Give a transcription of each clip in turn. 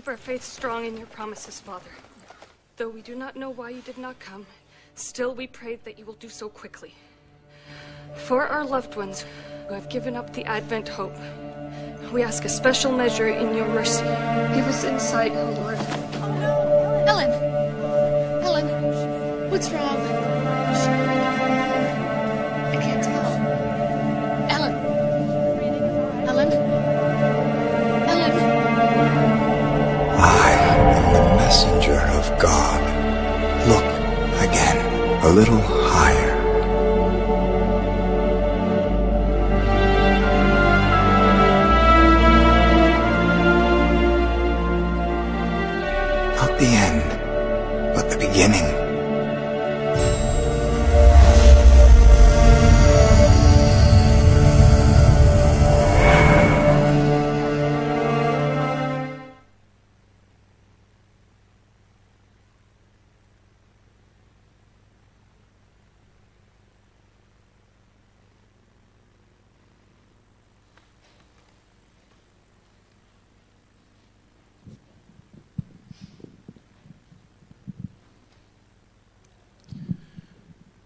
Keep our faith strong in your promises, Father. Though we do not know why you did not come, still we pray that you will do so quickly. For our loved ones who have given up the Advent hope, we ask a special measure in your mercy. Give us insight, O Lord. Oh no! Ellen! Ellen! What's wrong? I can't tell. Ellen! Ellen? Ellen? I am the messenger of God. Look again, a little higher. Not the end, but the beginning.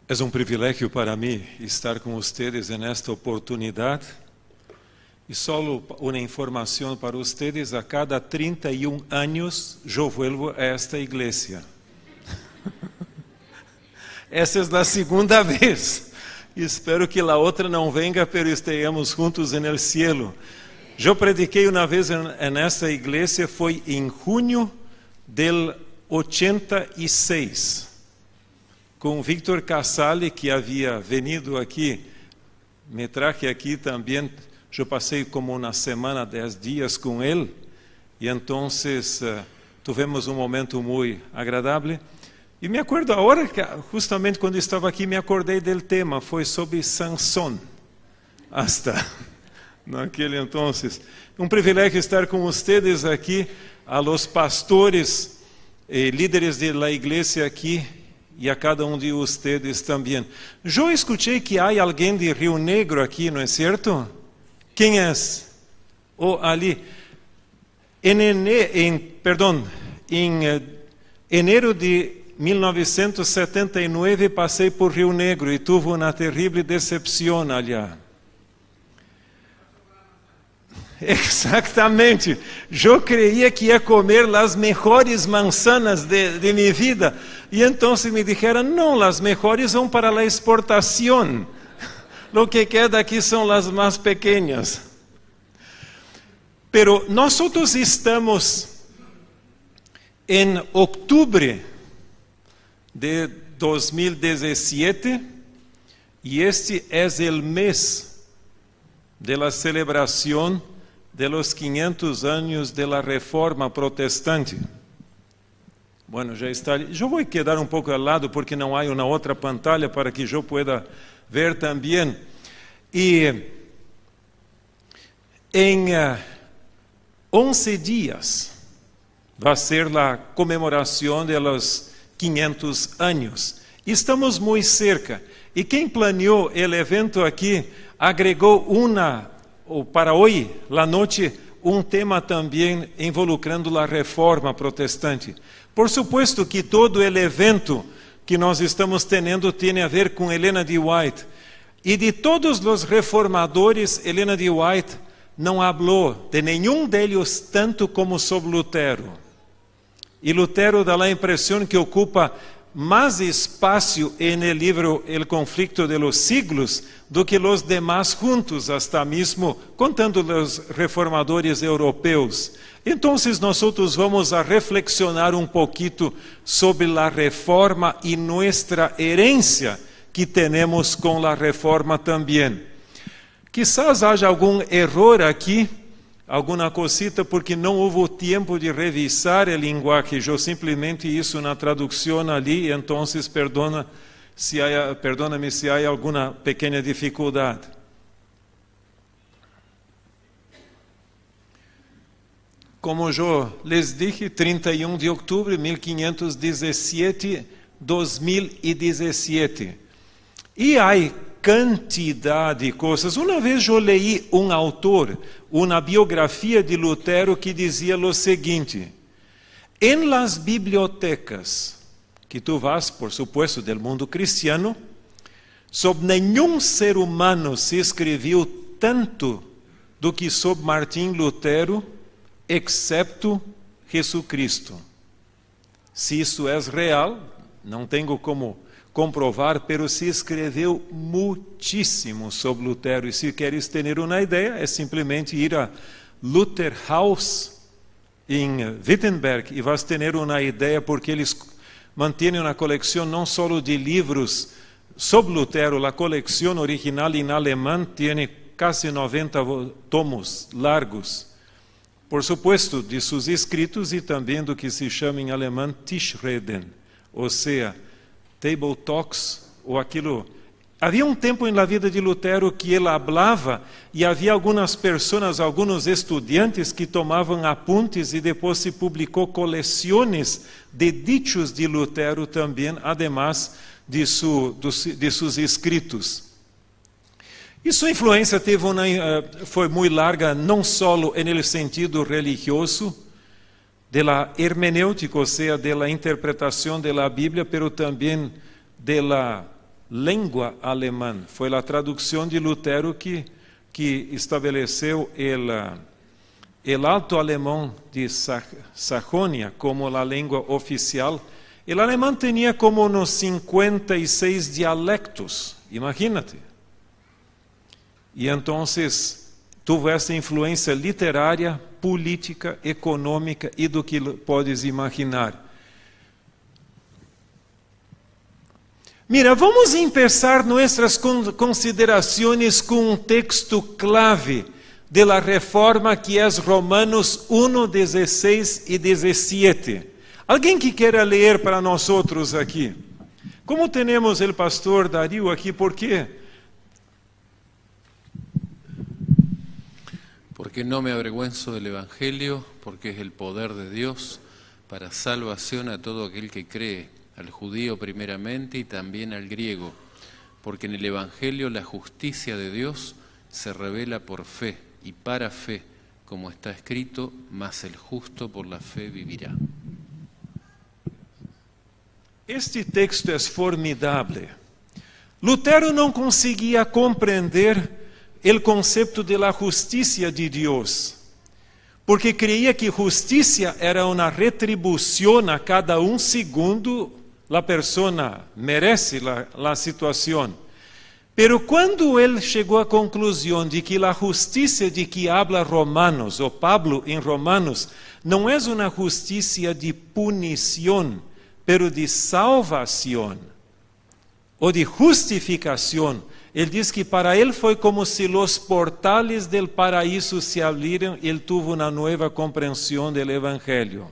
Es un privilegio para mí estar con ustedes en esta oportunidad. Y solo una información para ustedes, a cada 31 años yo vuelvo a esta iglesia. Essa es la segunda vez. Y espero que la otra no venga, pero estemos juntos en el cielo. Yo prediqué una vez en esta iglesia, fue en junio del 86. Com Victor Casale, que havia venido aqui, me traje aqui também. Eu passei como uma semana, 10 dias com ele, e então tivemos momento muito agradável. E me acordo agora, que justamente quando estava aqui, me acordei do tema, foi sobre Sansão. Hasta naquele então. Privilégio estar com vocês aqui, a los pastores e líderes da igreja aqui, e a cada de vocês também. Eu escutei que há alguém de Rio Negro aqui, não é certo? Quem é? Ali. Em enero de 1979 passei por Rio Negro e tive uma terrível decepção allá. Exatamente. Eu creía que ia comer as melhores manzanas de minha vida. E então me dijeron, não, as melhores são para a exportação. Lo que queda aqui são as mais pequenas. Pero nós estamos em outubro de 2017 e este é o mês de la celebração de los 500 anos de la Reforma Protestante. Bueno, já está. Eu vou quedar um pouco ao lado porque não há uma outra pantalla para que eu pueda ver também. E em 11 dias vai ser a comemoração de los 500 anos. Estamos muito cerca. E quem planeou o evento aqui agregou para hoje, la noite, tema também involucrando a Reforma Protestante. Por supuesto que todo o evento que nós estamos tendo tem a ver com Helena de White. E de todos os reformadores, Helena de White não falou de nenhum deles tanto como sobre Lutero. E Lutero dá a impressão que ocupa mais espaço no livro El Conflicto de los Siglos do que os demais juntos, hasta mesmo contando os reformadores europeus. Então, nós vamos a reflexionar pouquinho sobre a reforma e nossa herência que temos com a reforma também. Quizás haja algum erro aqui, alguma cosita, porque não houve tempo de revisar o linguagem. Eu simplesmente hice uma tradução ali, então perdona-me se há alguma pequena dificuldade. Como eu les dije, 31 de outubro de 1517, 2017. E há quantidade de coisas. Uma vez eu leí autor, uma biografia de Lutero que dizia o seguinte: En las bibliotecas que tu vas, por supuesto, del mundo cristiano, sobre nenhum ser humano se escreveu tanto do que sobre Martim Lutero, excepto Jesucristo. Se isso é real, não tenho como comprovar, pero se escreveu muitíssimo sobre Lutero. E se queres ter uma ideia, é simplesmente ir a Luther House em Wittenberg e vas ter uma ideia, porque eles mantêm uma coleção não só de livros sobre Lutero, a coleção original em alemão tem quase 90 tomos largos, por supuesto, de seus escritos e também do que se chama em alemão Tischreden, ou seja, table talks, ou aquilo. Havia tempo na vida de Lutero que ele falava e havia algumas pessoas, alguns estudantes que tomavam apuntes e depois se publicou coleções de dichos de Lutero também, además de seus escritos. E sua influência foi muito larga, não só no sentido religioso, da hermenêutica, ou seja, da interpretação da Bíblia, mas também da língua alemã. Foi a tradução de Lutero que estabeleceu o alto alemão de Sajonia como a língua oficial. O alemão tinha como uns 56 dialectos, imagínate. E então, tuvo essa influência literária, política, econômica e do que podes imaginar. Mira, vamos começar nossas considerações com um texto clave de la Reforma, que é Romanos 1, 16 e 17. Alguém que queira ler para nós outros aqui? Como temos o pastor Dario aqui, por quê? Porque no me avergüenzo del Evangelio, porque es el poder de Dios para salvación a todo aquel que cree, al judío primeramente y también al griego, porque en el Evangelio la justicia de Dios se revela por fe y para fe, como está escrito, mas el justo por la fe vivirá. Este texto é formidável. Lutero não conseguia compreender o conceito de la justicia de Deus, porque creia que justiça era uma retribuição a cada segundo a pessoa merece a situação. Pero quando ele chegou à conclusão de que a justiça de que habla Romanos, ou Pablo em Romanos, não é uma justiça de punição, pero de salvação, ou de justificação. Ele diz que para ele foi como se os portales del paraíso se abriram e ele tuvo uma nova compreensão do Evangelho.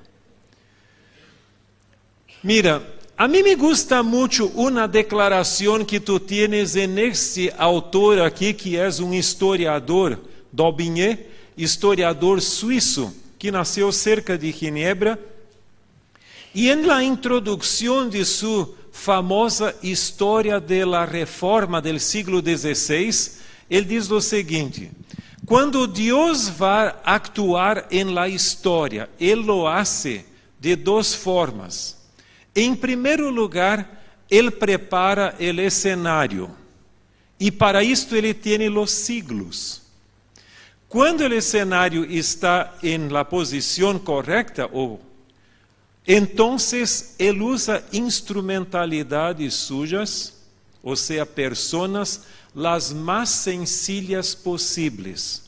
Mira, a mim me gusta muito uma declaração que tu tienes en este autor aqui, que é um historiador, Daubigné, historiador suíço, que nasceu cerca de Ginebra, e em la introdução de sua famosa História da Reforma del siglo XVI, ele diz o seguinte: quando Deus vai actuar em la história, ele lo hace de duas formas. Em primeiro lugar, ele prepara o escenário, e para isto ele tem os siglos. Quando o cenário está em la posição correta, entonces ele usa instrumentalidades sujas, ou seja, personas las más sencillas possíveis,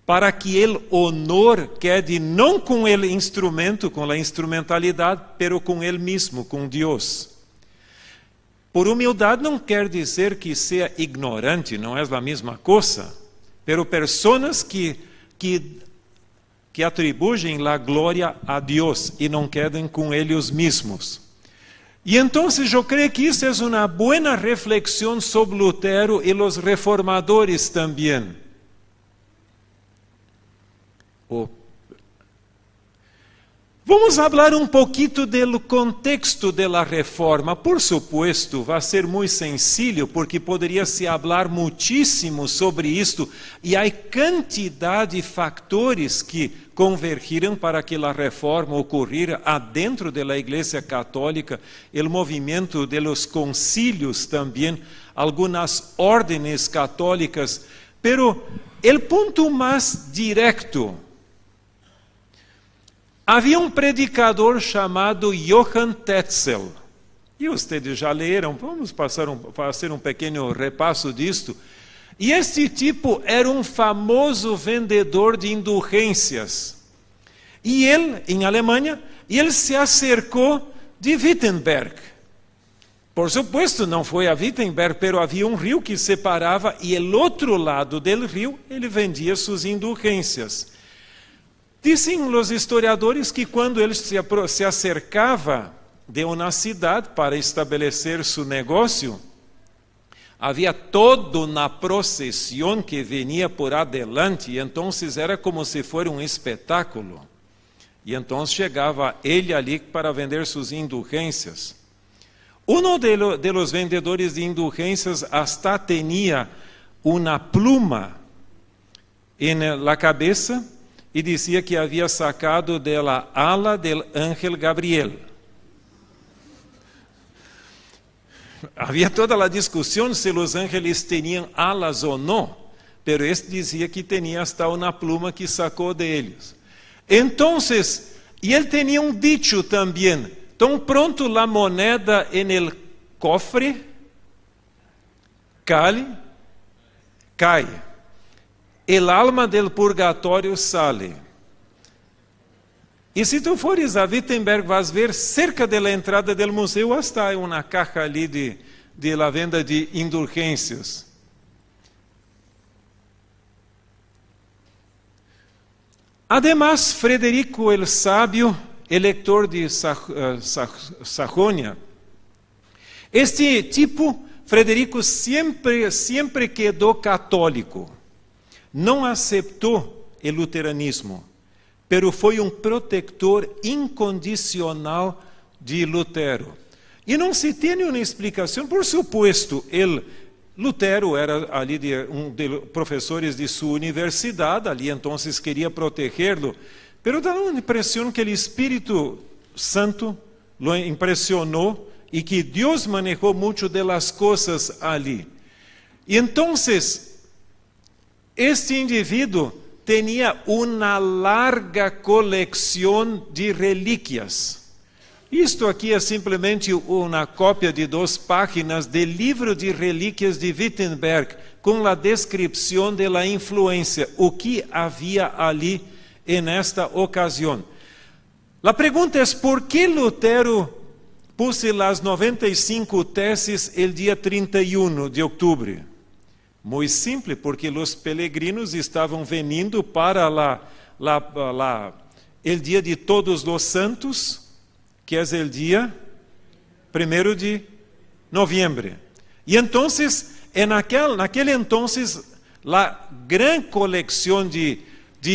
para que o honor quede não com o instrumento, com a instrumentalidade, pero com ele mesmo, com Deus. Por humildade não quer dizer que seja ignorante, não é a mesma coisa, pero personas que atribuem a glória a Deus e não quedem com eles mesmos. E então, eu creio que isso é uma boa reflexão sobre Lutero e os reformadores também. Vamos falar um pouquinho do contexto da reforma. Por supuesto, vai ser muito sencillo, porque poderia se falar muitíssimo sobre isto, e há quantidade de fatores que convergiram para que a reforma ocorrera adentro da Igreja Católica, o movimento de los concílios também, algumas ordens católicas, pero o ponto mais direto, havia um predicador chamado Johann Tetzel, e vocês já leram, vamos fazer um pequeno repasso disto. E este tipo era um famoso vendedor de indulgências. E ele, em Alemanha, ele se acercou de Wittenberg. Por supuesto, não foi a Wittenberg, mas havia um rio que separava, e o outro lado do rio, ele vendia suas indulgências. Dizem os historiadores que quando ele se acercava de uma cidade para estabelecer seu negócio, havia toda uma procissão que vinha por adelante, e então era como se fosse um espetáculo. E então chegava ele ali para vender suas indulgências. Um de los vendedores de indulgências hasta tinha uma pluma na cabeça, e dizia que havia sacado da ala del ángel Gabriel. Havia toda a discussão se os ángeles tinham alas ou não, mas este dizia que tinha hasta uma pluma que sacou deles. Então, e ele tinha um dicho também: tão pronto a moneda en el cofre, cai, el alma del purgatório sale. E se tu fores a Wittenberg, vas ver cerca da entrada do museu, hasta uma caja ali de la venda de indulgências. Además, Frederico el Sábio, elector de Sajonia, este tipo, Frederico, sempre quedou católico. Não aceitou o luteranismo, pero foi um protetor incondicional de Lutero. E não se tem uma explicação, por supuesto, Lutero era ali um dos professores de sua universidade, ali então queria protegê-lo, pero dá uma impressão que o Espírito Santo lo impressionou e que Deus manejou muito das coisas ali. E então, este indivíduo tinha uma larga coleção de relíquias. Isto aqui é simplesmente uma cópia de 2 páginas do livro de relíquias de Wittenberg, com a descrição da influência, o que havia ali nesta ocasião. A pergunta é: por que Lutero pôs as 95 teses el dia 31 de outubro? Muito simples, porque os peregrinos estavam vindo para o dia de Todos os Santos, que é o dia 1 de novembro. E então, naquele entonces, a grande coleção de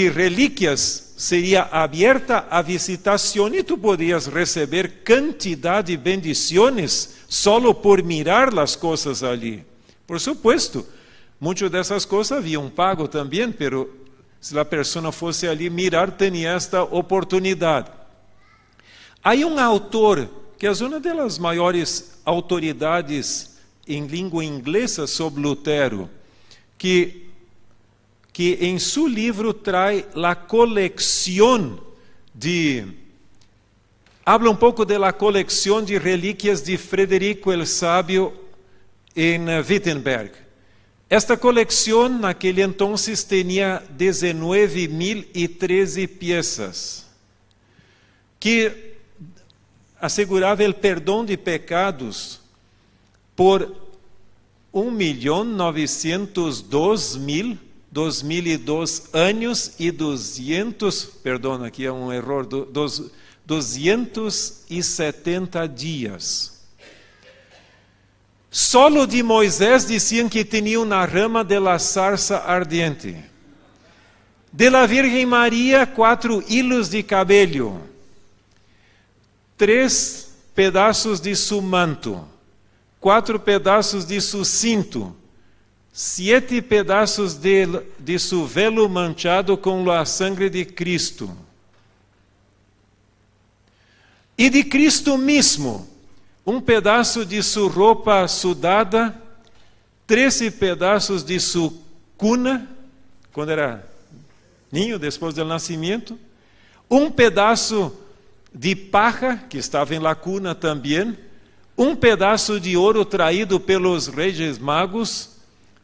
relíquias seria aberta à visitação, e tu podias receber quantidade de bendições solo por mirar as coisas ali. Por supuesto, muitas dessas coisas haviam pago também, pero se a pessoa fosse ali mirar, tinha esta oportunidade. Há um autor que é uma das maiores autoridades em língua inglesa sobre Lutero, que em seu livro traz a coleção habla um pouco da coleção de relíquias de Frederico el Sábio em Wittenberg. Esta coleção, naquele entonces, tinha 19.013 peças, que assegurava o perdão de pecados por 1.902.002 anos e 200, perdão, aqui é um erro, 270 dias. Solo de Moisés diziam que tinha uma rama de la zarza ardiente. De la Virgem Maria, 4 hilos de cabelo. 3 pedaços de su manto, 4 pedaços de su cinto, 7 pedaços de su velo manchado com a sangre de Cristo. E de Cristo mesmo, um pedaço de su roupa sudada, 13 pedaços de su cuna, quando era niño, depois do nascimento, um pedaço de paja, que estava em la cuna também, um pedaço de ouro traído pelos reis magos,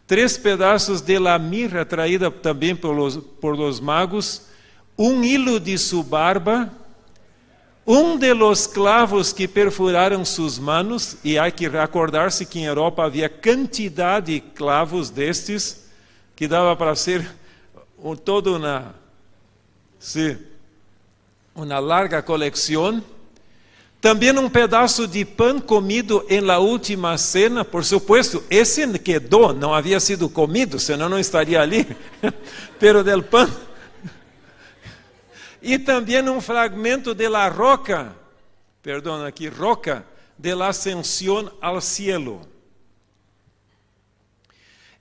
3 pedaços de la mirra traída também por los magos, um hilo de su barba, um de los clavos que perfuraram sus manos, e há que recordar-se que em Europa havia quantidade de clavos destes, que dava para ser toda uma larga coleção. Também um pedaço de pão comido em la última cena, por supuesto, esse quedou, não havia sido comido, senão não estaria ali, pero del pão. E também um fragmento de la roca, perdão, aqui, roca, de la ascensión al cielo.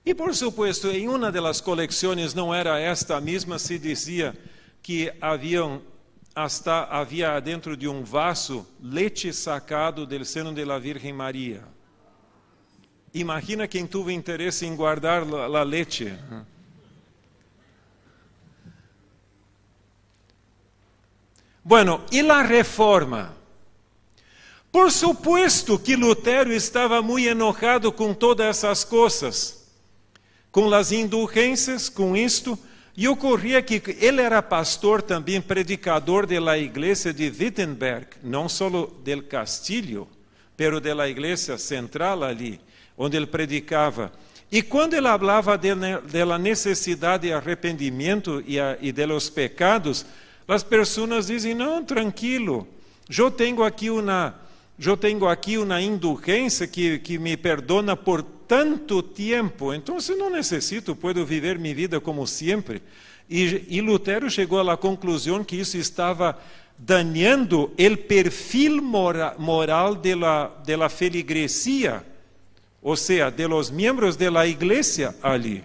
E por supuesto, em uma das coleções, não era esta mesma, se dizia que havia dentro de um vaso leite sacado del seno de la Virgen Maria. Imagina quem teve interesse em guardar a leite. Bueno, e a reforma? Por supuesto que Lutero estava muito enojado com todas essas coisas, com as indulgências, com isto, e ocorria que ele era pastor também, predicador da igreja de Wittenberg, não só del Castilho, pero de la igreja central ali, onde ele predicava. E quando ele falava da necessidade de arrependimento e de los pecados, as pessoas dizem, não, tranquilo, eu tenho aqui uma indulgência que me perdona por tanto tempo, então não necessito, posso viver minha vida como sempre. E Lutero chegou à conclusão que isso estava dañando o perfil moral de la feligresía, ou seja, de los miembros de la igreja ali.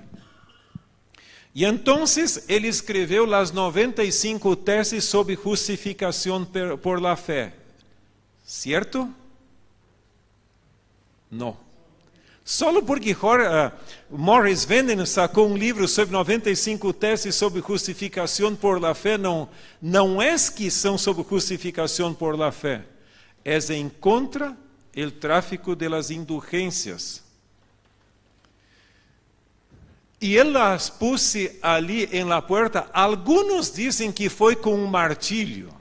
E então ele escreveu as 95 teses sobre justificação por la fé. Certo? Não. Só porque Morris Venden sacou um livro sobre 95 teses sobre justificação por la fé, não é que são sobre justificação por la fé, é em contra o tráfico de las indulgências. E ele las puse ali em la puerta. Alguns dizem que foi com um martilho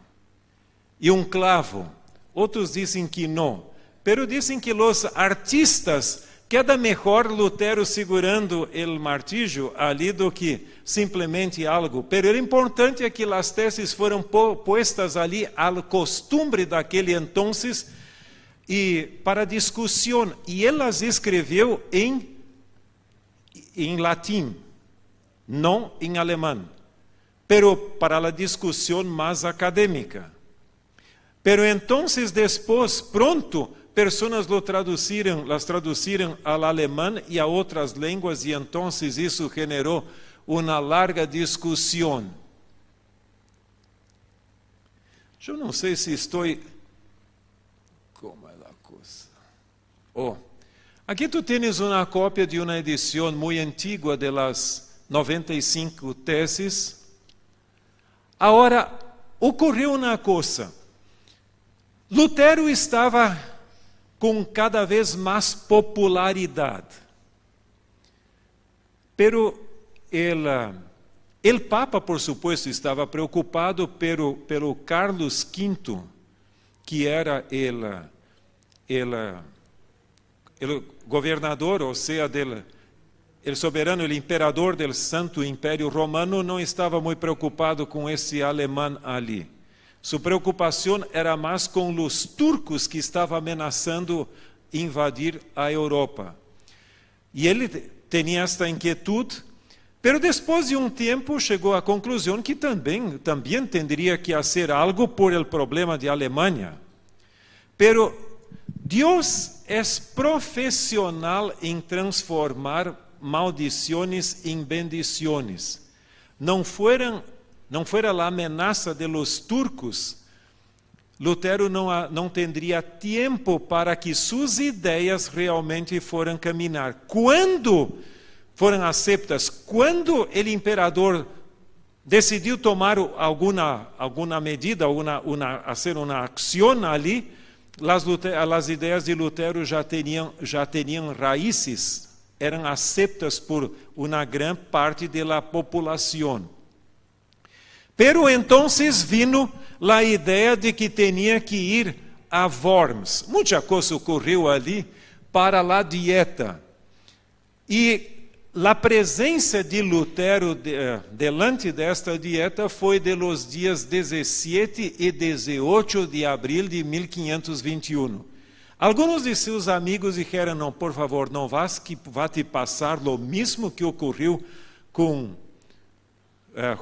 e um clavo, outros dizem que não, pero dizem que os artistas queda melhor Lutero segurando o martillo ali do que simplesmente algo. Pero o importante é que as teses foram puestas ali ao costume daquele entonces e para discussão. E ele as escreveu em latim, não em alemão, pero para a discussão mais acadêmica. Pero entonces depois, pronto, pessoas las traduziram ao alemão e a outras línguas, e então isso generou uma larga discussão. Eu não sei se estou... Como é a coisa? Aqui tu tens uma cópia de uma edição muito antiga de las 95 teses. Agora, ocorreu uma coisa. Lutero estava com cada vez mais popularidade. Pero o Papa, por supuesto, estava preocupado pelo Carlos V, que era o governador, ou seja, o soberano, o imperador do Santo Império Romano, não estava muito preocupado com esse alemão ali. Sua preocupação era mais com os turcos que estavam ameaçando invadir a Europa. E ele tinha esta inquietude, mas depois de um tempo chegou à conclusão que também teria que fazer algo por el problema de Alemanha. Pero Dios es profesional en transformar maldiciones en bendiciones. Não fuera la amenaza de los turcos, Lutero não teria tempo para que suas ideias realmente foram caminhar. Quando foram aceitas, quando o imperador decidiu tomar alguma medida, fazer uma ação ali, as ideias de Lutero já tinham raízes, eram aceitas por uma grande parte da população. Pero entonces vino a ideia de que tinha que ir a Worms. Muita coisa ocorreu ali para a dieta. E a presença de Lutero delante desta dieta foi de los dias 17 e 18 de abril de 1521. Alguns de seus amigos disseram, não, por favor, não vas que vai te passar o mesmo que ocorreu com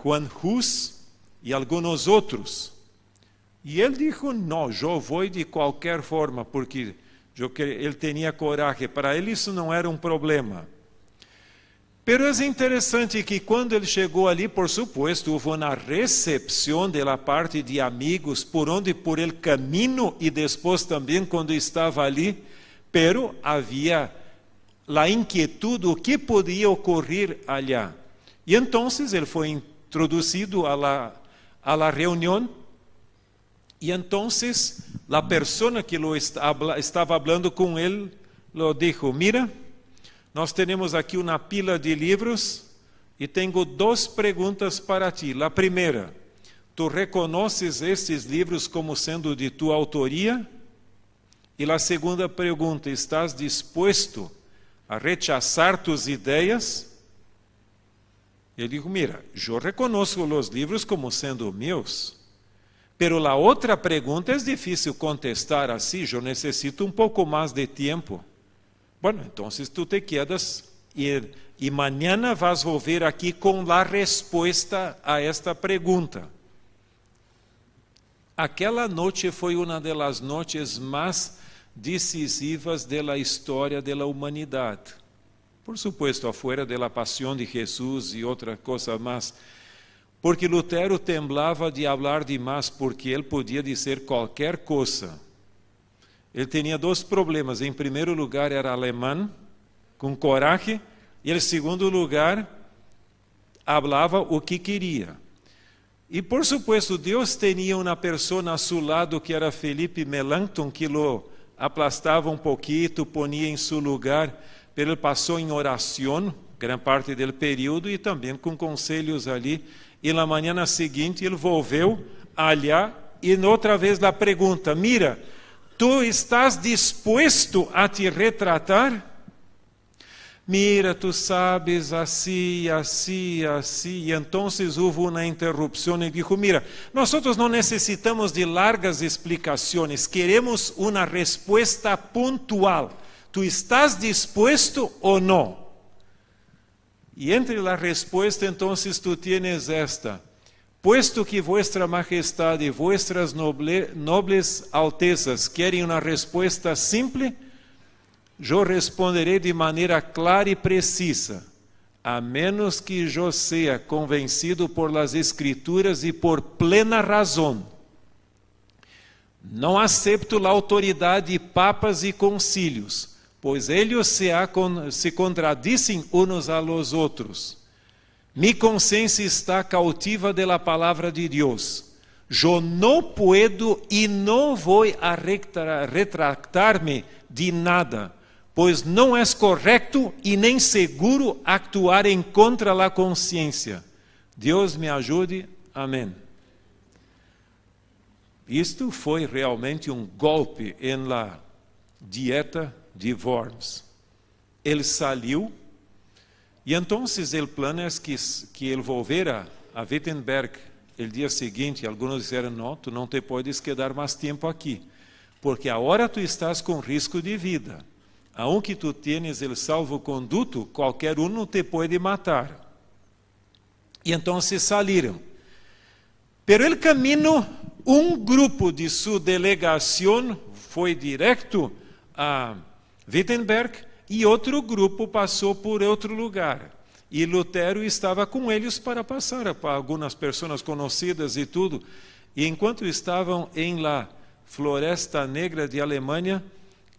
Juan Hus e alguns outros. E ele disse, não, eu vou de qualquer forma, porque ele tinha coragem, para ele isso não era um problema. Pero é interessante que quando ele chegou ali, por supuesto, houve uma recepção da parte de amigos, por el caminho e depois também quando estava ali, pero havia a inquietude, o que podia ocorrer allá. E então ele foi introduzido a la reunião, e então a pessoa que estava falando com ele, lo dijo, mira, nós temos aqui uma pila de livros e tenho duas perguntas para ti. A primeira, tu reconheces estes livros como sendo de tua autoria? E a segunda pergunta, estás disposto a rechazar tus ideias? Ele disse, mira, eu reconheço os livros como sendo meus, pero a outra pergunta é difícil contestar assim, eu necessito um pouco mais de tempo. Bueno, entonces tú te quedas y mañana vas a volver aquí con la respuesta a esta pregunta. Aquela noche foi uma das noites mais decisivas da história da humanidade. Por supuesto, afuera de la pasión de Jesús e outra coisa mais. Porque Lutero temblava de falar demais, porque ele podia dizer qualquer coisa. Ele tinha dois problemas. Em primeiro lugar, era alemão, com coragem. E em segundo lugar, falava o que queria. E, por supuesto, Deus tinha uma pessoa a seu lado, que era Felipe Melanchthon, que lo aplastava pouquinho, ponia em seu lugar. Ele passou em oração, grande parte do período, e também com conselhos ali. E na manhã seguinte, ele volveu allá, e outra vez a pergunta, mira, ¿tú estás dispuesto a te retratar? Mira, tú sabes, así, así, así. Y entonces hubo una interrupción y dijo, mira, nosotros no necesitamos de largas explicaciones, queremos una respuesta puntual. ¿Tú estás dispuesto o no? Y entre la respuesta entonces tú tienes esta. Puesto que vuestra majestade e vuestras nobles altezas querem uma resposta simples, eu responderei de maneira clara e precisa, a menos que eu seja convencido por las escrituras e por plena razão. Não acepto a autoridade de papas e concílios, pois eles se contradicem uns a los outros. Mi consciência está cautiva de la palavra de Deus. Eu não puedo e não vou a retractar-me de nada, pois não é correto e nem seguro actuar em contra la consciência. Deus me ajude. Amém. Isto foi realmente um golpe em la dieta de Worms. Ele saiu. E então, o plano é que ele volvera a Wittenberg o dia seguinte. Alguns disseram, não, tu não te podes quedar mais tempo aqui, porque agora tu estás com risco de vida. Aunque tu tienes el salvo-conduto, qualquer te pode matar. E então saíram. Pero el camino, um grupo de sua delegação foi direto a Wittenberg e outro grupo passou por outro lugar. E Lutero estava com eles para passar para algumas pessoas conhecidas e tudo. E enquanto estavam em la Floresta Negra de Alemanha,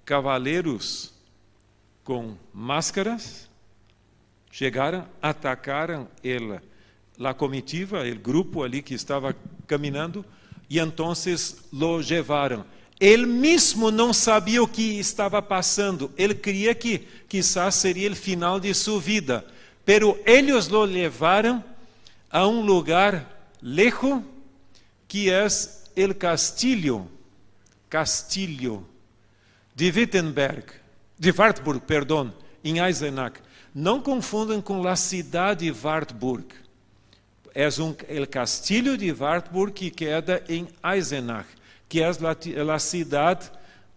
cavaleiros com máscaras chegaram, atacaram a comitiva, o grupo ali que estava caminhando, e então lo levaram. Ele mesmo não sabia o que estava passando. Ele queria que quizás seria o final de sua vida. Pero eles lo levaram a um lugar lejos, que é o castillo de Wartburg, perdão, em Eisenach. Não confundam com a cidade de Wartburg. É o castillo de Wartburg que queda em Eisenach, que é a cidade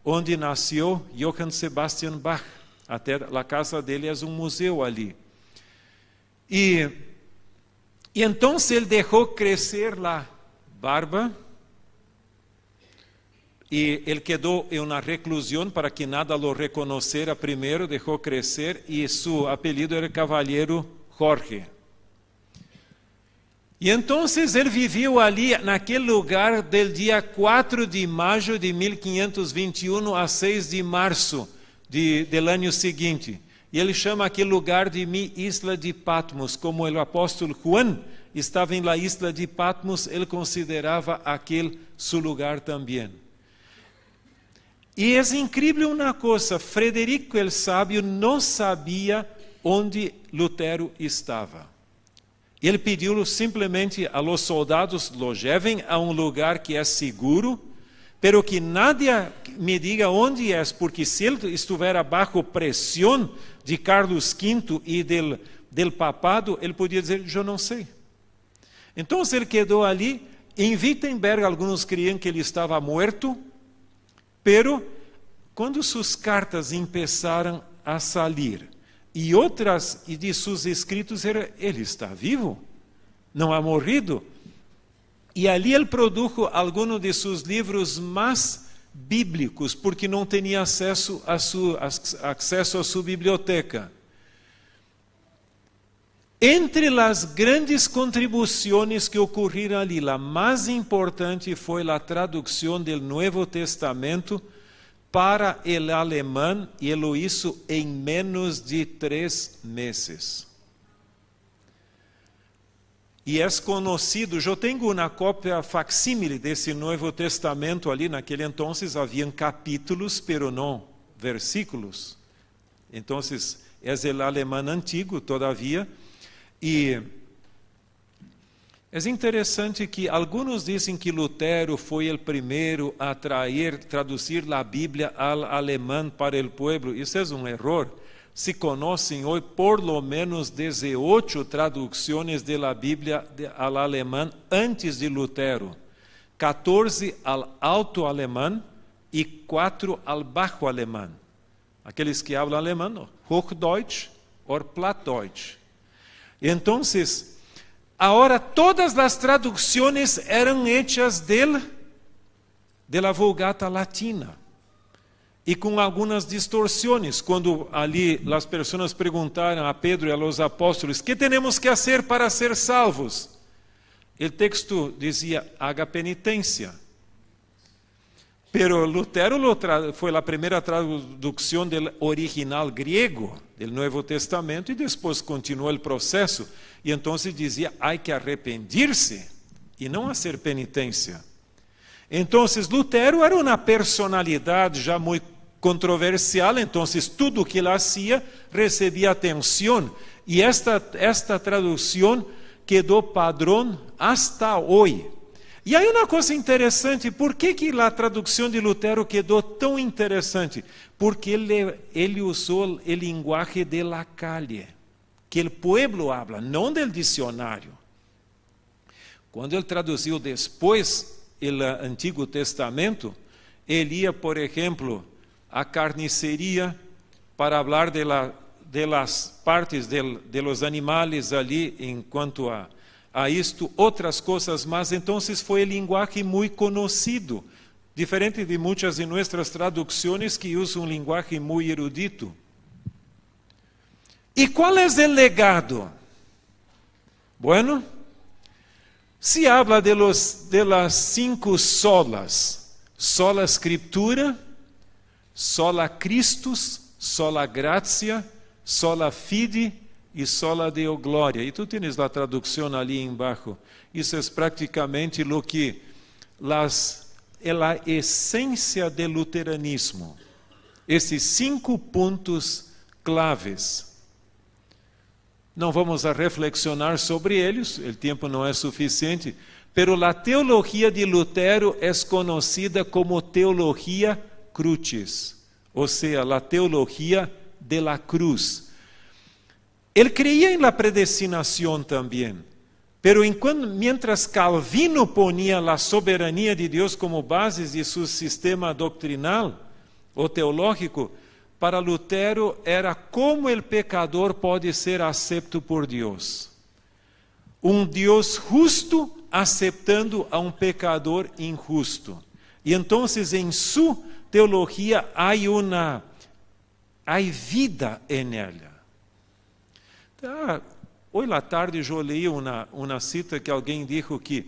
onde nasceu Johann Sebastian Bach. Até a casa dele é um museu ali. E então ele deixou crescer a barba, e ele quedou em uma reclusão para que nada lo reconhecera primeiro, deixou crescer, e seu apelido era Cavalheiro Jorge. E então ele viveu ali, naquele lugar, del dia 4 de maio de 1521 a 6 de março do ano seguinte. E ele chama aquele lugar de mi isla de Patmos. Como o apóstolo Juan estava em la isla de Patmos, ele considerava aquele seu lugar também. E é incrível uma coisa, Frederico el Sábio não sabia onde Lutero estava. Ele pediu simplesmente a los soldados, lo levem a um lugar que é seguro, pero que nadie me diga onde é, porque se ele estiver bajo pressão de Carlos V e del papado, ele podia dizer, eu não sei. Então ele quedou ali. Em Wittenberg, alguns criam que ele estava morto, pero quando suas cartas começaram a sair, e outras de seus escritos era, ele está vivo, não ha morrido. E ali ele produziu alguns de seus livros mais bíblicos, porque não tinha acesso a sua biblioteca. Entre as grandes contribuições que ocorreram ali, a mais importante foi a tradução do Novo Testamento para o alemão, e ele o hizo em menos de 3 meses. E é conhecido, eu tenho uma cópia facsímile desse Novo Testamento ali, naquele entonces haviam capítulos, pero não versículos. Então, é o alemão antigo, todavia. E é interessante que alguns dizem que Lutero foi o primeiro a traduzir a Bíblia ao alemão para o povo. Isso é um erro. Se conhecem hoje por lo menos 18 traduções da Bíblia ao alemão antes de Lutero. 14 ao alto alemão e 4 ao baixo alemão. Aqueles que falam alemão, Hochdeutsch ou Plattdeutsch. Então, agora todas as traduções eram hechas da Vulgata Latina. E com algumas distorções, quando ali as pessoas perguntaram a Pedro e a los apóstolos, ¿qué temos que fazer para ser salvos? O texto dizia, haga penitência. Pero Lutero foi a primeira tradução do original grego, do Novo Testamento, e depois continuou o processo. E então dizia, há que arrepender-se e não fazer penitência. Então, Lutero era uma personalidade já muito controversial, então tudo o que ele fazia recebia atenção. E esta tradução quedou padrão hasta hoje. E aí uma coisa interessante, por que a tradução de Lutero quedou tão interessante? Porque ele usou o linguagem de la calle, que o pueblo habla, não do dicionário. Quando ele traduziu depois o Antigo Testamento, ele ia, por exemplo, à carniceria para falar de las partes de los animales ali, em quanto a isto, outras coisas mais. Então foi um linguagem muito conhecido diferente de muchas de nuestras traducciones que usan un lenguaje muy erudito. ¿Y cuál es el legado? Bueno, se habla de las 5 solas: sola Escritura, sola Christus, sola gracia, sola fide y sola Deo gloria. Y tú tienes la traducción allí embaixo. Isso es prácticamente lo que la esencia del luteranismo. Esses 5 pontos claves. Não vamos a reflexionar sobre eles, o tempo não é suficiente, pero a teologia de Lutero é conhecida como teologia crucis, ou seja, a teologia de la cruz. Ele creía en la predestinación también, pero mientras Calvino ponía la soberanía de Dios como base de su sistema doctrinal o teológico, para Lutero era como el pecador pode ser acepto por Deus. Deus justo aceptando a pecador injusto. E então, em sua teologia, há vida en ella. Hoje à tarde eu li uma cita que alguém disse que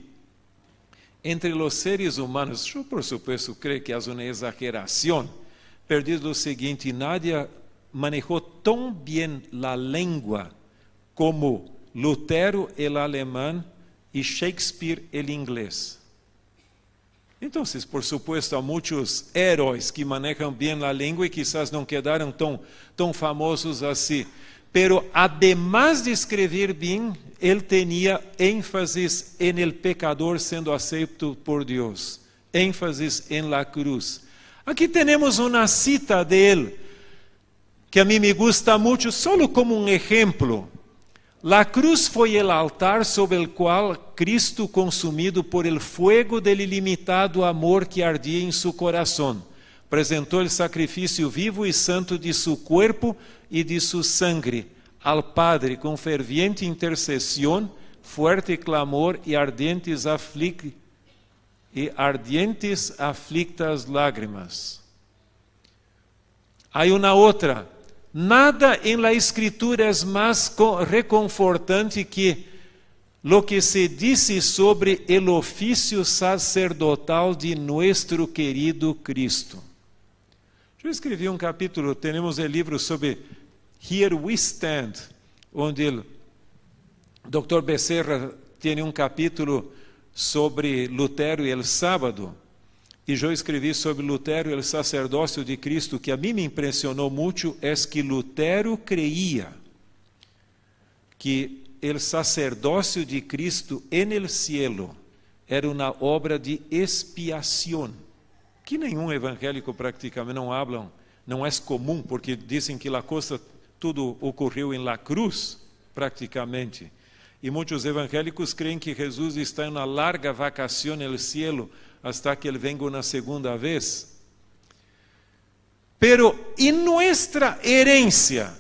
entre os seres humanos, eu por supuesto creio que é uma exageração, pero diz o seguinte: nadie manejou tão bem a língua como Lutero el alemão e Shakespeare el inglês. Então, por supuesto, há muitos heróis que manejam bem a língua e quizás não quedaram tão famosos assim. Pero, además de escrever bem, ele tinha ênfasis en el pecador sendo aceito por Deus, ênfasis en la cruz. Aqui temos uma cita dele, que a mim me gusta muito, solo como exemplo. La cruz foi el altar sobre el qual Cristo, consumido por el fuego del ilimitado amor que ardía en su corazón, apresentou el sacrifício vivo e santo de su cuerpo e de su sangre al Padre com ferviente intercessão, fuerte clamor e ardientes aflictas lágrimas. Há uma outra. Nada en la Escritura es más reconfortante que lo que se dice sobre el oficio sacerdotal de nuestro querido Cristo. Eu escrevi capítulo, temos o livro sobre Here We Stand, onde o Dr. Becerra tem capítulo sobre Lutero e el sábado. E eu escrevi sobre Lutero e o sacerdócio de Cristo, que a mim me impressionou muito, é que Lutero creía que o sacerdócio de Cristo en el cielo era uma obra de expiação, que nenhum evangélico praticamente não hablam, não é comum, porque dizem que a coisa tudo ocorreu em la cruz, praticamente. E muitos evangélicos creem que Jesus está em uma larga vacação no cielo, hasta que Ele venga una segunda vez. Pero en nuestra herencia,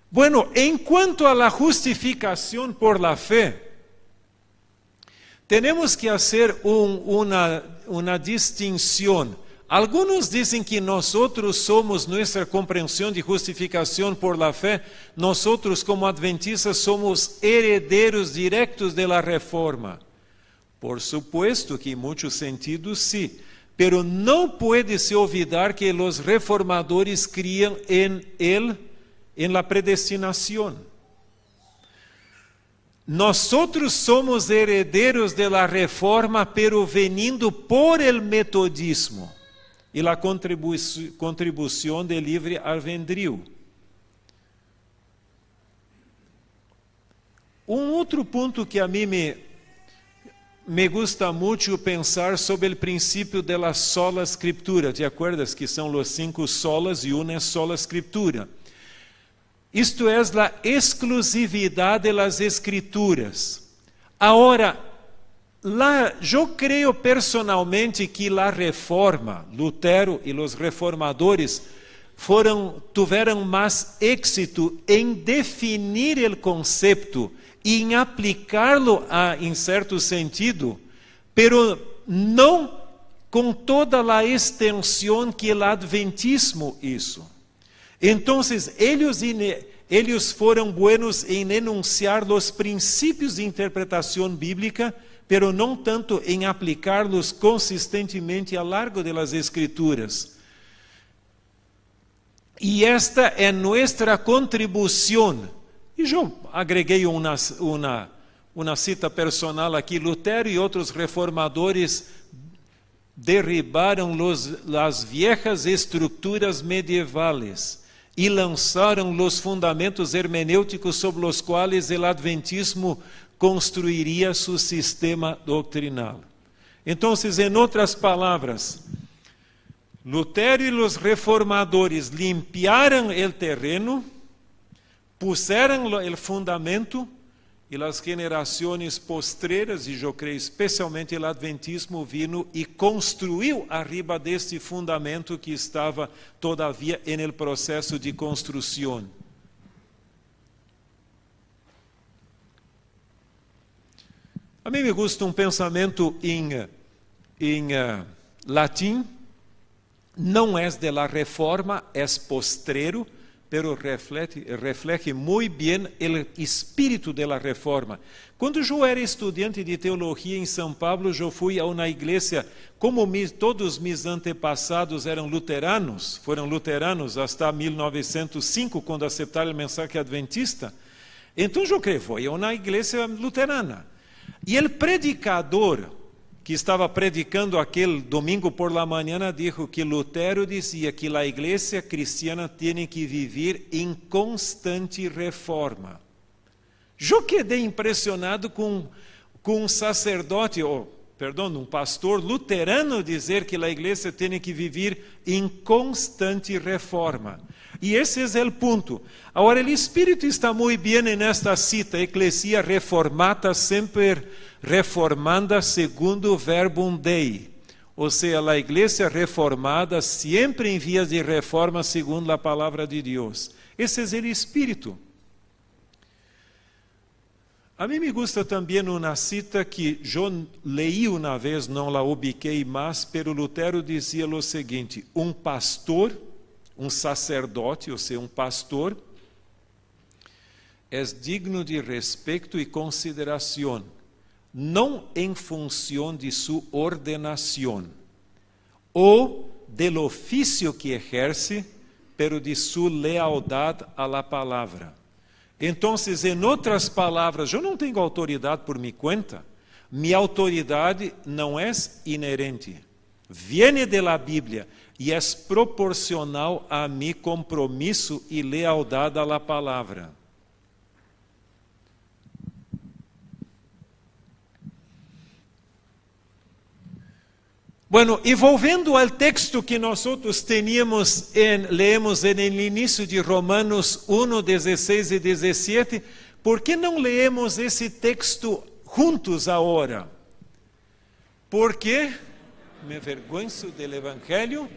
bueno, en cuanto a la justificación por la fe, tenemos que hacer una distinción. Algunos dicen que nosotros somos nuestra comprensión de justificación por la fe, nosotros como adventistas somos herederos directos de la reforma. Por supuesto que em muitos sentidos sí, pero não pode se olvidar que os reformadores criam en la predestinación. Nosotros somos herederos de la reforma, pero venindo por el metodismo e la contribuição de livre albedrío. Outro ponto que a mim me gusta muito pensar sobre o princípio de la sola escritura. ¿Te acuerdas que são os 5 solas e uma é sola escritura? Isto é a exclusividade de las escrituras. Agora, eu creio personalmente que a reforma, Lutero e os reformadores tiveram mais êxito em definir o conceito e em aplicá-lo em certo sentido, pero não com toda a extensão que o adventismo hizo. Então, eles foram buenos em enunciar os princípios de interpretação bíblica, pero não tanto em aplicá-los consistentemente ao largo das Escrituras. E esta é nossa contribuição. E eu agreguei uma cita personal aqui. Lutero e outros reformadores derribaram as viejas estruturas medievales e lançaram os fundamentos hermenêuticos sobre os quais o adventismo construiria seu sistema doutrinal. Então, em outras palavras, Lutero e os reformadores limpiaram o terreno, puseram o fundamento, e as gerações postreras, e eu creio especialmente o adventismo, vino e construiu arriba deste fundamento que estava todavia em el processo de construção. A mim me gusta pensamento em latim, não é de la reforma, é postrero, pero reflete muito bem o espírito da reforma. Quando eu era estudante de teologia em São Paulo, eu fui a uma igreja, como todos meus antepassados eram luteranos, foram luteranos até 1905, quando aceitaram a mensagem adventista. Então eu fui a uma igreja luterana. E o predicador que estava predicando aquele domingo por la manhã, disse que Lutero dizia que a igreja cristiana tem que viver em constante reforma. Eu quedei impressionado com um sacerdote, um pastor luterano dizer que a igreja tem que viver em constante reforma. E esse é o ponto. Agora, o Espírito está muito bem nesta cita, Ecclesia reformata sempre reformanda segundo verbum Dei. Ou seja, a igreja reformada sempre em vias de reforma segundo a palavra de Deus. Esse é o Espírito. A mim me gusta também uma cita que eu leí uma vez, não la ubiquei mais, pero Lutero dizia o seguinte: um pastor, um sacerdote, ou seja, um pastor, é digno de respeito e consideração, não em função de sua ordenação, ou del ofício que exerce, pero de sua lealdade à la palavra. Então, em outras palavras, eu não tenho autoridade por minha conta, minha autoridade não é inerente, viene de la Bíblia e é proporcional a meu compromisso e lealdade à la palavra. Bueno, e volvendo ao texto que nós leemos no início de Romanos 1, 16 e 17, por que não leemos esse texto juntos agora? Porque me avergonzo do Evangelho,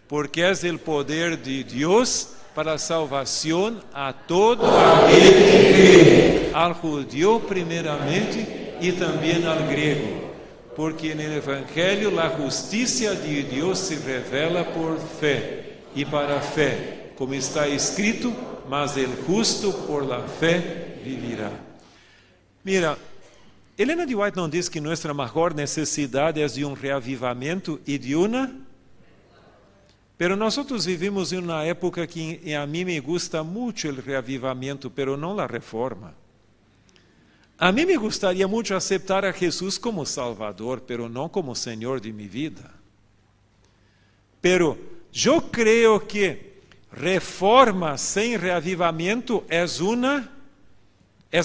porque é o poder de Deus para a salvação a todo aquele que crê, ao judeu primeiramente e também ao grego. Porque no Evangelho a justiça de Deus se revela por fé, e para a fé, como está escrito, mas el justo por la fé vivirá. Mira, Helena de White não diz que nossa maior necessidade é de um reavivamento e de uma... Pero nós vivimos em uma época que a mim me gusta muito o reavivamento, pero não a reforma. A mim me gostaria muito aceitar a Jesus como Salvador, pero não como Senhor de minha vida. Pero eu creio que reforma sem reavivamento é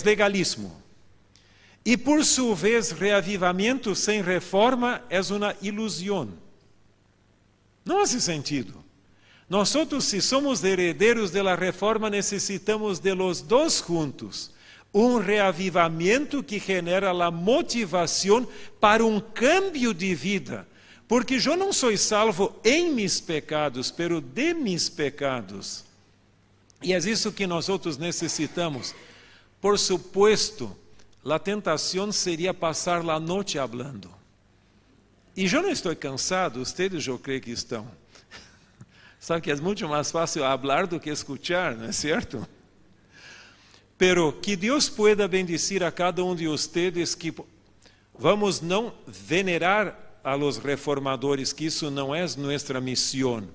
legalismo. E por sua vez, reavivamento sem reforma é uma ilusão. Não faz sentido. Nós, se somos herdeiros da reforma, necessitamos de los dois juntos. Um reavivamento que genera a motivação para um cambio de vida. Porque eu não sou salvo em mis pecados, pero de mis pecados. E é isso que nós necessitamos. Por supuesto, a tentação seria passar a noite hablando. E eu não estou cansado, vocês eu creio que estão. Sabe que é muito mais fácil falar do que escuchar, não é certo? Pero que Deus pueda bendecir a cada um de vocês, que vamos não venerar a los reformadores, que isso não é nossa missão.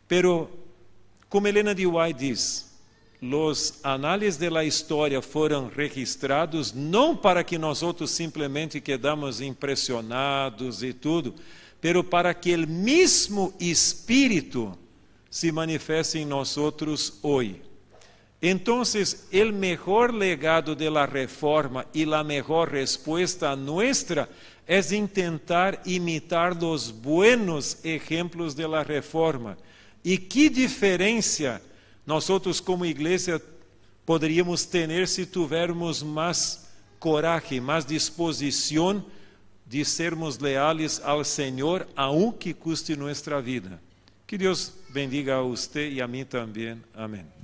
Pero, como Helena de White diz, os análises da história foram registrados não para que nós outros simplesmente quedamos impressionados e tudo, pero para que o mesmo Espírito se manifeste em nós outros hoje. Então, o melhor legado da reforma e a melhor resposta nossa é tentar imitar os buenos exemplos da reforma. E que diferença nós outros como igreja poderíamos ter se tivermos mais coragem, mais disposição de sermos leales ao Senhor, aunque custe nossa vida. Que Deus bendiga a você e a mim também. Amém.